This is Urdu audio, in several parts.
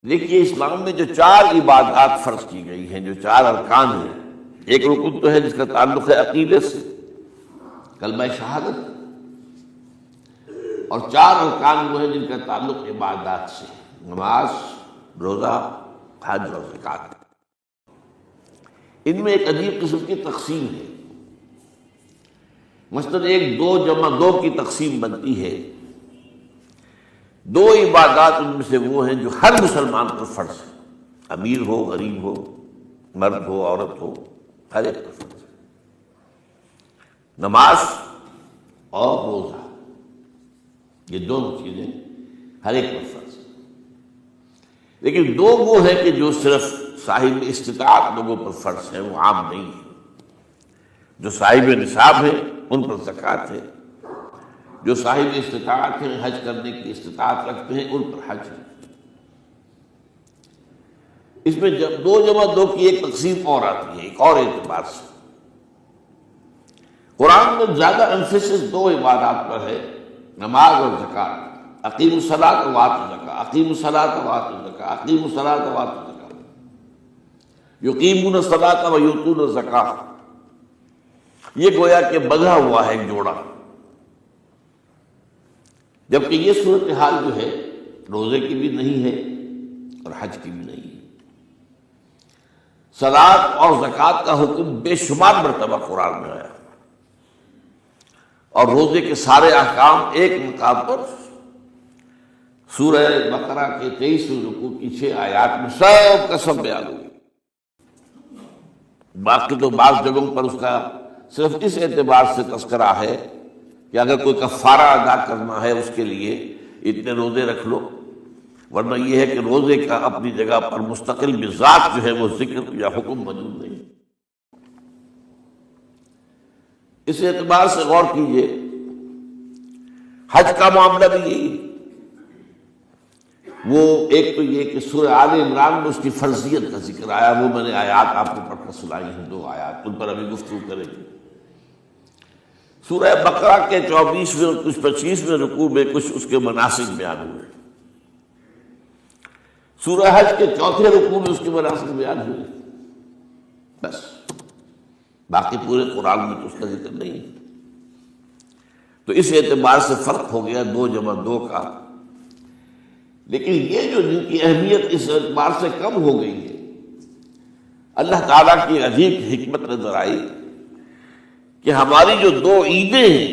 دیکھیے اسلام میں جو 4 عبادات فرض کی گئی ہیں، جو 4 ارکان ہیں، ایک رکن تو ہے جس کا تعلق ہے عقیدے سے، کلمہ شہادت، اور 4 ارکان وہ ہیں جن کا تعلق عبادات سے، نماز، روزہ، حج اور زکوٰۃ۔ ان میں ایک عجیب قسم کی تقسیم ہے، مثلاً 1 2 جمع 2 کی تقسیم بنتی ہے۔ 2 عبادات ان میں سے وہ ہیں جو ہر مسلمان پر فرض ہے، امیر ہو غریب ہو، مرد ہو عورت ہو، ہر ایک پر فرض ہے، نماز اور روزہ، یہ دونوں چیزیں ہر ایک پر فرض ہیں۔ لیکن 2 وہ ہیں کہ جو صرف صاحب استطاعت لوگوں پر فرض ہیں، وہ عام نہیں ہے۔ جو صاحب نصاب ہیں ان پر زکوٰۃ ہے، جو صاحب استطاعت ہیں، حج کرنے کی استطاعت رکھتے ہیں، ان پر حج ہے۔ اس میں جب 2 جمع 2 کی ایک تقسیم اور آتی ہے، ایک اور اعتبار سے۔ قرآن میں زیادہ امفیسس 2 عبادات پر ہے، نماز اور زکوٰۃ۔ اقیموا الصلاۃ وآتوا الزکاۃ، اقیموا الصلاۃ وآتوا الزکاۃ، اقیموا الصلاۃ وآتوا الزکاۃ، یقیمون الصلاۃ ویؤتون الزکاۃ۔ یہ گویا کہ بندھا ہوا ہے ایک جوڑا، جبکہ یہ صورتحال جو ہے روزے کی بھی نہیں ہے اور حج کی بھی نہیں ہے۔ صلاۃ اور زکوٰۃ کا حکم بے شمار مرتبہ قرآن میں آیا، اور روزے کے سارے احکام ایک مقام پر سورہ بقرہ کے 23 رکوع کی 6 آیات میں سب کا سب بیان ہوئی۔ باقی تو بعض جگہوں پر اس کا صرف اس اعتبار سے تذکرہ ہے کہ اگر کوئی کفارہ ادا کرنا ہے اس کے لیے اتنے روزے رکھ لو، ورنہ یہ ہے کہ روزے کا اپنی جگہ پر مستقل بذات جو ہے وہ ذکر یا حکم موجود نہیں۔ اس اعتبار سے غور کیجئے، حج کا معاملہ بھی یہی ہے۔ وہ ایک تو یہ کہ سورہ آل عمران میں اس کی فرضیت کا ذکر آیا، وہ میں نے آیات آپ کو پڑھ کر سنائی ہیں، 2 آیات، ان پر ابھی گفتگو کریں گے۔ سورہ بقرہ کے 24ویں اور کچھ 25ویں رکوع میں کچھ اس کے مناسک بیان ہوئے، سورہ حج کے 4تھے رکوع میں اس کے مناسک بیان ہوئے، بس باقی پورے قرآن میں تو اس کا ذکر نہیں ہے۔ تو اس اعتبار سے فرق ہو گیا 2 جمع 2 کا۔ لیکن یہ جو جن کی اہمیت اس اعتبار سے کم ہو گئی ہے، اللہ تعالیٰ کی عجیب حکمت نظر آئی کہ ہماری جو 2 عیدیں ہیں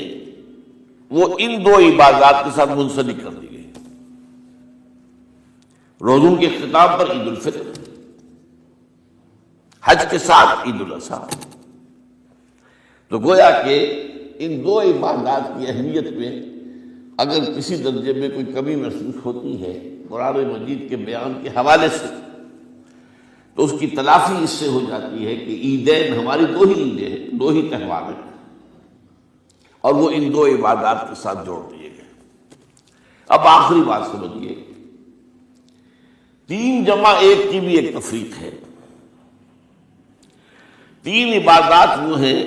وہ ان 2 عبادات کے ساتھ منسلک کر دی گئی۔ روزوں کے اختتام پر عید الفطر، حج کے ساتھ عید الاضحیٰ۔ تو گویا کہ ان 2 عبادات کی اہمیت میں اگر کسی درجے میں کوئی کمی محسوس ہوتی ہے قرآن مجید کے بیان کے حوالے سے، تو اس کی تلافی اس سے ہو جاتی ہے کہ عیدین ہماری 2 ہی عیدیں ہیں، 2 ہی تہوار ہیں، اور وہ ان 2 عبادات کے ساتھ جوڑ دیے گئے۔ اب آخری بات سمجھیے، 3 جمع 1 کی بھی ایک تفریق ہے۔ 3 عبادات وہ ہیں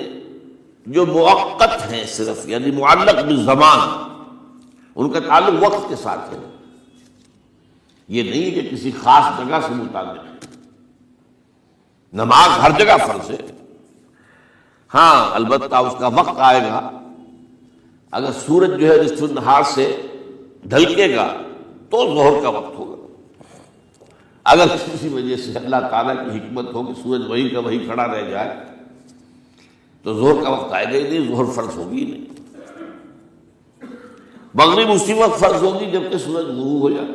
جو مؤقت ہیں صرف، یعنی معلق بالزمان، ان کا تعلق وقت کے ساتھ ہے، یہ نہیں کہ کسی خاص جگہ سے متعلق ہے۔ نماز ہر جگہ فرض ہے، ہاں البتہ اس کا وقت آئے گا، اگر سورج جو ہے نصف النہار سے ڈھلکے گا تو ظہر کا وقت ہوگا، اگر کسی وجہ سے اللہ تعالیٰ کی حکمت ہو کہ سورج وہیں کا وہیں کھڑا رہ جائے تو ظہر کا وقت آئے گا ہی نہیں، ظہر فرض ہوگی ہی نہیں۔ مغرب اسی وقت فرض ہوگی جبکہ سورج غروب ہو جائے،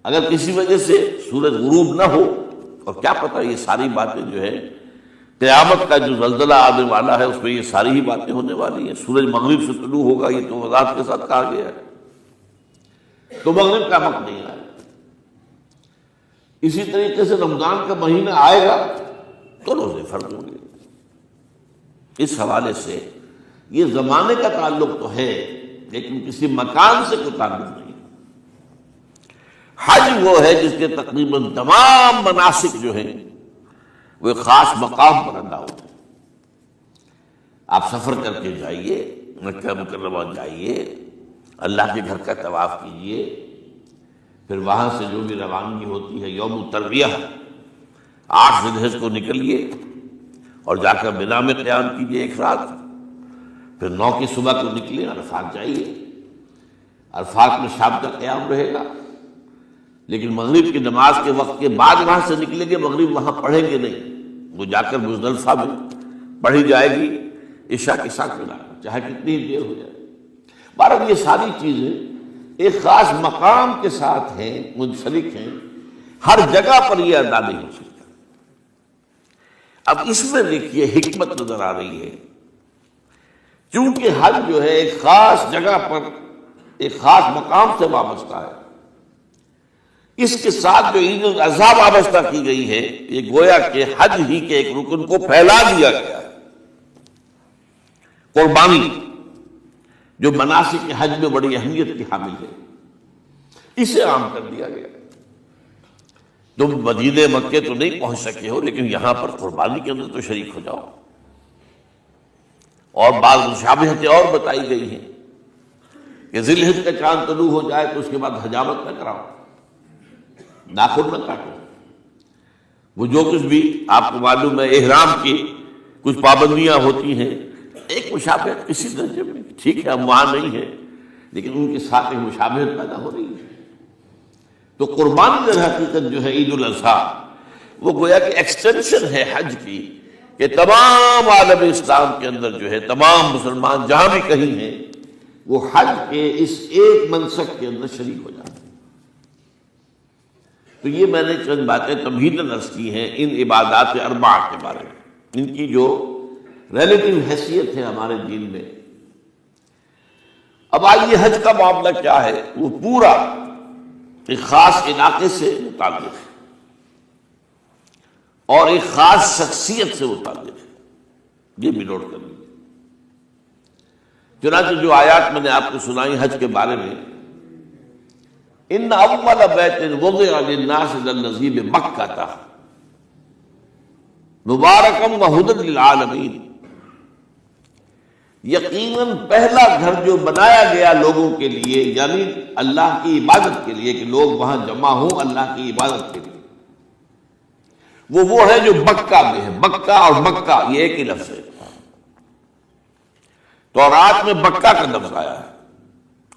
اگر کسی وجہ سے سورج غروب نہ ہو، اور کیا پتہ یہ ساری باتیں جو ہے قیامت کا جو زلزلہ آنے والا ہے اس میں یہ ساری ہی باتیں ہونے والی ہیں، سورج مغرب سے طلوع ہوگا یہ تو وضاحت کے ساتھ کہا گیا ہے، تو مغرب کا وقت نہیں آئے۔ اسی طریقے سے رمضان کا مہینہ آئے گا تو روزے فرض ہوں گے۔ اس حوالے سے یہ زمانے کا تعلق تو ہے لیکن کسی مکان سے کوئی تعلق نہیں۔ حج وہ ہے جس کے تقریباً تمام مناسک جو ہیں وہ ایک خاص مقام پر ادا ہوتے ہیں۔ آپ سفر کر کے جائیے، مکہ مکرمہ جائیے، اللہ کے گھر کا طواف کیجیے، پھر وہاں سے جو بھی روانگی ہوتی ہے یوم ترویہ 8 ذی الحجہ کو نکلیے اور جا کر منا میں قیام کیجیے ایک رات، پھر 9 کی صبح کو نکلے عرفات جائیے، عرفات میں شام کا قیام رہے گا، لیکن مغرب کی نماز کے وقت کے بعد وہاں سے نکلیں گے، مغرب وہاں پڑھیں گے نہیں، وہ جا کر مزدلفہ میں پڑھی جائے گی عشاء کے ساتھ ملا کر، چاہے کتنی دیر ہو جائے۔ بہرحال یہ ساری چیزیں ایک خاص مقام کے ساتھ ہیں، منسلک ہیں، ہر جگہ پر یہ ادا نہیں ہو سکتا۔ اب اس میں دیکھیے حکمت نظر آ رہی ہے، چونکہ حج جو ہے ایک خاص جگہ پر ایک خاص مقام سے وابستہ ہے، اس کے ساتھ جو عید الاضحیٰ وابستہ کی گئی ہے، یہ گویا کہ حج ہی کے ایک رکن کو پھیلا دیا گیا ہے۔ قربانی جو مناسک حج میں بڑی اہمیت کی حامل ہے، اسے عام کر دیا گیا۔ تم مدینے مکے تو نہیں پہنچ سکے ہو، لیکن یہاں پر قربانی کے اندر تو شریک ہو جاؤ۔ اور بعض مشابہتیں اور بتائی گئی ہیں کہ ذی الحجہ کا چاند طلوع ہو جائے تو اس کے بعد حجامت نہ کراؤ، ناخن نہ کاٹو، وہ جو کچھ بھی آپ کو معلوم ہے احرام کی کچھ پابندیاں ہوتی ہیں، ایک مشابہت کسی درجے میں، ٹھیک ہے ہم وہاں نہیں ہیں لیکن ان کے ساتھ ایک مشابہت پیدا ہو رہی ہے۔ تو قربانی در حقیقت جو ہے عید الاضحیٰ، وہ گویا کہ ایکسٹینشن ہے حج کی، کہ تمام عالم اسلام کے اندر جو ہے تمام مسلمان جہاں بھی کہیں ہیں وہ حج کے اس ایک منسک کے اندر شریک ہو جاتے ہیں۔ تو یہ میں نے چند باتیں تمہیداً عرض کی ہیں ان عبادات اربع کے بارے میں، ان کی جو ریلیٹیو حیثیت ہے ہمارے دین میں۔ اب آئیے حج کا معاملہ کیا ہے، وہ پورا ایک خاص علاقے سے متعلق ہے اور ایک خاص شخصیت سے متعلق ہے، یہ بھی نوٹ کر لیجیے۔ چنانچہ جو آیات میں نے آپ کو سنائی حج کے بارے میں، ان اول بیت وضع للناس للذی بمکہ مبارکا وہدی للعالمین، یقیناً پہلا گھر جو بنایا گیا لوگوں کے لیے، یعنی اللہ کی عبادت کے لیے، کہ لوگ وہاں جمع ہوں اللہ کی عبادت کے لیے، وہ ہے جو مکہ میں ہے۔ مکہ اور مکہ یہ ایک ہی لفظ ہے، تورات میں مکہ کا لفظ آیا ہے،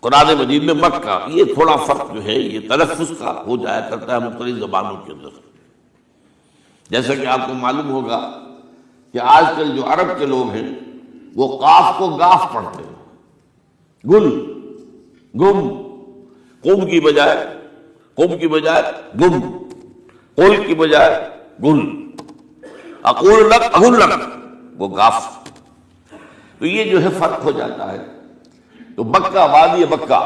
قرآن مجید میں مکہ، یہ تھوڑا فرق جو ہے یہ تلفظ کا ہو جایا کرتا ہے مختلف زبانوں کے اندر۔ جیسا کہ آپ کو معلوم ہوگا کہ آج کل جو عرب کے لوگ ہیں وہ قاف کو گاف پڑھتے ہیں، گل، گم، قم کی بجائے گم، قل کی بجائے گل، اقول لک اقول لک، وہ گاف۔ تو یہ جو ہے فرق ہو جاتا ہے۔ تو مکہ، وادی مکہ،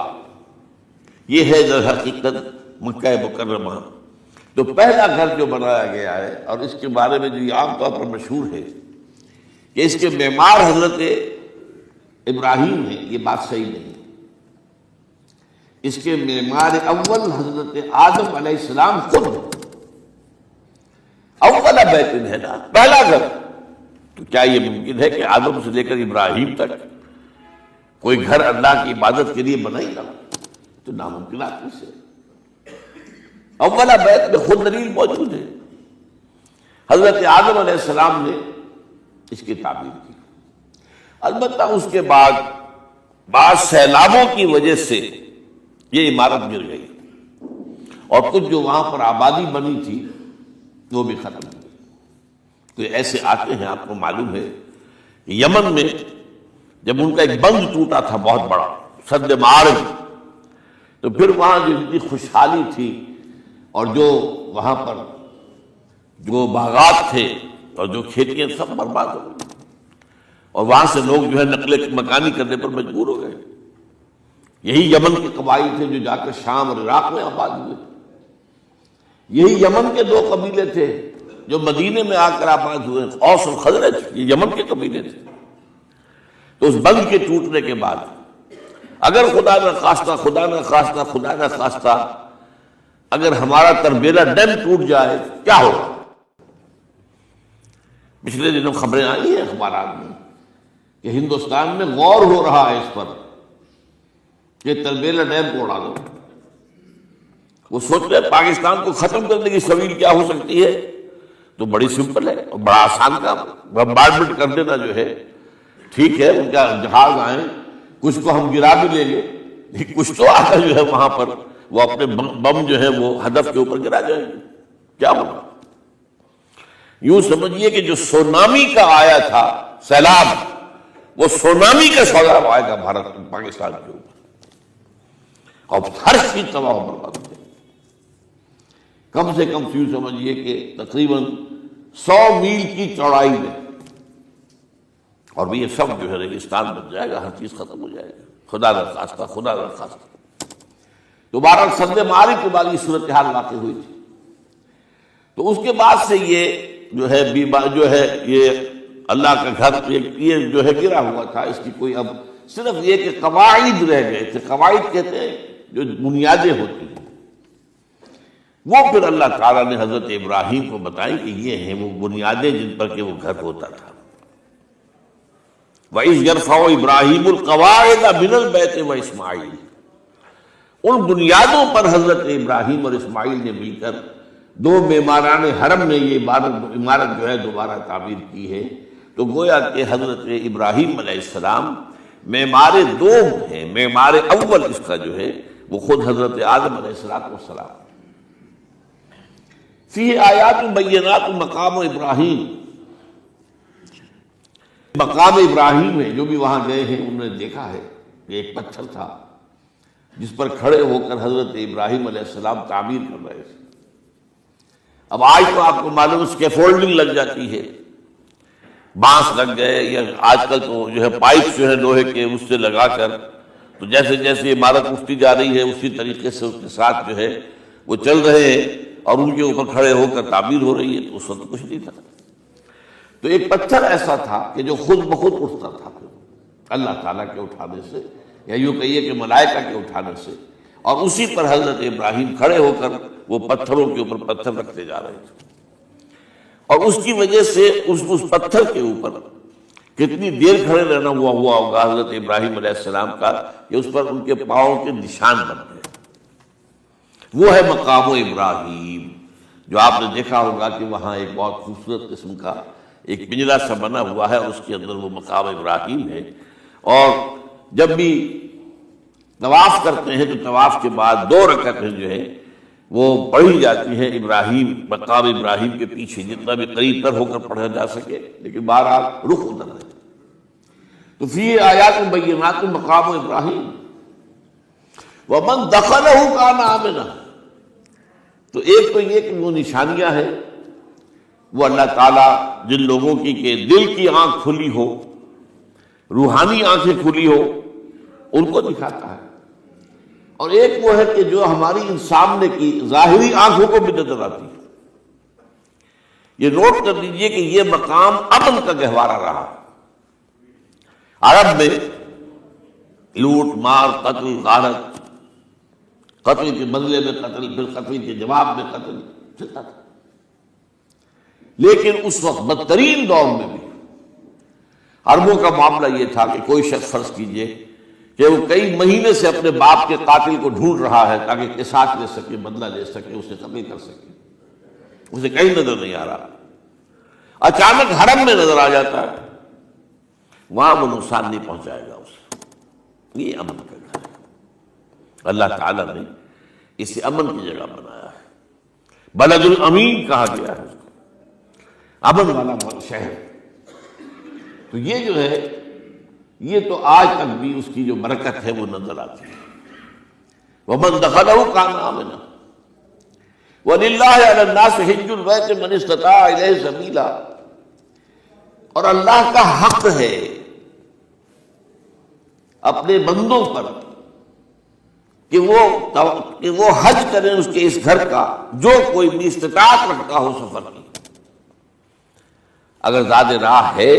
یہ ہے در حقیقت مکہ مکرمہ۔ تو پہلا گھر جو بنایا گیا ہے، اور اس کے بارے میں جو یہ عام طور پر مشہور ہے کہ اس کے معمار حضرت ابراہیم ہیں، یہ بات صحیح نہیں۔ اس کے معمار اول حضرت آدم علیہ السلام خود اول بیت ہے نا، پہلا گھر۔ تو کیا یہ ممکن ہے کہ آدم سے لے کر ابراہیم تک کوئی گھر اللہ کی عبادت کے لیے بنا ہی نہ؟ تو ناممکنات میں سے اولا بیت میں خود دلیل موجود ہے، حضرت آدم علیہ السلام نے اس کی تعبیر کی۔ البتہ اس کے بعد بعض سیلابوں کی وجہ سے یہ عمارت گر گئی اور کچھ جو وہاں پر آبادی بنی تھی وہ بھی ختم ہو گئی۔ تو ایسے آتے ہیں، آپ کو معلوم ہے یمن میں جب ان کا ایک بند ٹوٹا تھا بہت بڑا، سد معارج، تو پھر وہاں جو اتنی خوشحالی تھی اور جو وہاں پر جو باغات تھے اور جو کھیتیاں سب برباد ہو گئی، اور وہاں سے لوگ جو ہے نقل مکانی کرنے پر مجبور ہو گئے۔ یہی یمن کے قبائل تھے جو جا کر شام اور عراق میں آباد ہوئے، یہی یمن کے 2 قبیلے تھے جو مدینے میں آ کر آباد ہوئے، اوس اور خزرج، یہ یمن کے قبیلے تھے۔ تو اس بند کے ٹوٹنے کے بعد اگر خدا نہ خواستہ اگر ہمارا تربیلا ڈیم ٹوٹ جائے کیا ہوگا؟ پچھلے دنوں خبریں آئی ہیں اخبارات میں کہ ہندوستان میں غور ہو رہا ہے اس پر کہ تربیلا ڈیم کو اڑا دو۔ وہ سوچ رہے پاکستان کو ختم کرنے کی سبیل کیا ہو سکتی ہے، تو بڑی سمپل ہے اور بڑا آسان کام، بمبارڈمنٹ کر دینا جو ہے، ٹھیک ہے ان کا جہاز آئیں، کچھ کو ہم گرا بھی لیں گے، لیکن کچھ تو آ کر جو ہے وہاں پر وہ اپنے بم جو ہے وہ ہدف کے اوپر گرا جائیں گے، کیا ہوگا؟ یوں سمجھیے کہ جو سونامی کا آیا تھا سیلاب، وہ سونامی کا سیلاب آئے گا بھارت پاکستان کے اوپر، اور ہر چیز تباہ و برباد ہو جائے گی۔ کم سے کم یوں سمجھیے کہ تقریباً 100 میل کی چوڑائی میں، اور بھی یہ سب جو ہے ریگستان بن جائے گا، ہر چیز ختم ہو جائے گا، خدا نہ خواستہ، خدا نہ خواستہ۔ تو بہرحال سد معارف کے بعد یہ صورتحال واقع ہوئی تھی۔ تو اس کے بعد سے یہ جو ہے یہ اللہ کا گھر یہ جو ہے گرا ہوا تھا، اس کی کوئی اب صرف یہ کہ قواعد رہ گئے تھے۔ قواعد کہتے ہیں جو بنیادیں ہوتی ہیں، وہ پھر اللہ تعالیٰ نے حضرت ابراہیم کو بتائی کہ یہ ہیں وہ بنیادیں جن پر کہ وہ گھر ہوتا تھا۔ وَإِذْ يَرْفَعُ إِبْرَاهِيمُ الْقَوَاعِدَ مِنَ الْبَيْتِ وَإِسْمَاعِيلُ، ان بنیادوں پر حضرت ابراہیم اور اسماعیل نے مل کر دو معماران حرم نے یہ عمارت جو ہے دوبارہ تعمیر کی ہے۔ تو گویا کہ حضرت ابراہیم علیہ السلام معمار دوم ہیں، معمار اول اس کا جو ہے وہ خود حضرت آدم علیہ السلام۔ فی آیات بینات مقام ابراہیم، مقام ابراہیم ہے، جو بھی وہاں گئے ہیں انہوں نے دیکھا ہے کہ ایک پتھر تھا جس پر کھڑے ہو کر حضرت ابراہیم علیہ السلام تعمیر کر رہے تھے۔ اب آج تو آپ کو معلوم اسکیفولڈنگ لگ جاتی ہے، بانس لگ گئے، یا آج کل تو جو ہے پائپ جو ہے لوہے کے اس سے لگا کر، تو جیسے جیسے عمارت اٹھتی جا رہی ہے اسی طریقے سے اس کے ساتھ جو ہے وہ چل رہے ہیں اور ان کے اوپر کھڑے ہو کر تعمیر ہو رہی ہے۔ تو اس وقت کچھ نہیں تھا، تو ایک پتھر ایسا تھا کہ جو خود بخود اٹھتا تھا اللہ تعالیٰ کے اٹھانے سے، یا یوں کہیے کہ ملائکہ کے اٹھانے سے، اور اسی پر حضرت ابراہیم کھڑے ہو کر وہ پتھروں کے اوپر پتھر رکھتے جا رہے تھے، اور اس کی وجہ سے اس پتھر کے اوپر کتنی دیر کھڑے رہنا ہوا ہوگا حضرت ابراہیم علیہ السلام کا کہ اس پر ان کے پاؤں کے نشان بن گئے۔ وہ ہے مقام ابراہیم، جو آپ نے دیکھا ہوگا کہ وہاں ایک بہت خوبصورت قسم کا ایک پنجرا سا بنا ہوا ہے، اور اس کے اندر وہ مقام ابراہیم ہے۔ اور جب بھی طواف کرتے ہیں تو طواف کے بعد 2 رکعتیں جو ہے وہ پڑھی جاتی ہیں ابراہیم، مقام ابراہیم کے پیچھے، جتنا بھی قریب تر ہو کر پڑھا جا سکے، لیکن بہرحال رخ ادھر ہے۔ تو فی آیات بینات مقام ابراہیم ومن دخلہ کان آمنا، تو ایک تو یہ کہ وہ نشانیاں ہیں، وہ اللہ تعالیٰ جن لوگوں کی کہ دل کی آنکھ کھلی ہو، روحانی آنکھیں کھلی ہو، ان کو دکھاتا ہے، اور ایک وہ ہے کہ جو ہماری ان سامنے کی ظاہری آنکھوں کو بھی نظر آتی ہے۔ یہ نوٹ کر لیجئے کہ یہ مقام امن کا گہوارہ رہا۔ عرب میں لوٹ مار، قتل، غارت، قتل کے بدلے میں قتل، پھر قتل کے جواب میں قتل چلتا تھا، لیکن اس وقت بدترین دور میں بھی عربوں کا معاملہ یہ تھا کہ کوئی شخص فرض کیجئے کہ وہ کئی مہینے سے اپنے باپ کے قاتل کو ڈھونڈ رہا ہے تاکہ قصاص لے سکے، بدلہ لے سکے، اسے قتل کر سکے، اسے کہیں نظر نہیں آ رہا، اچانک حرم میں نظر آ جاتا ہے، وہاں وہ نقصان نہیں پہنچائے گا اسے۔ یہ امن کا گھر ہے، اللہ تعالیٰ نے اسے امن کی جگہ بنایا ہے، بلد الامین کہا گیا ہے، امن والا شہر۔ تو یہ جو ہے یہ تو آج تک بھی اس کی جو برکت ہے وہ نظر آتی ہے۔ وَمَن دَخَلَهُ كَانَ آمِنًا وَلِلَّهِ عَلَى النَّاسِ حِجُّ الْبَيْتِ مَنِ اسْتَطَاعَ إِلَيْهِ سَبِيلًا، اور اللہ کا حق ہے اپنے بندوں پر کہ وہ حج کریں اس کے اس گھر کا، جو کوئی بھی استطاعت رکھتا ہو سفر کی۔ اگر زیادہ راہ ہے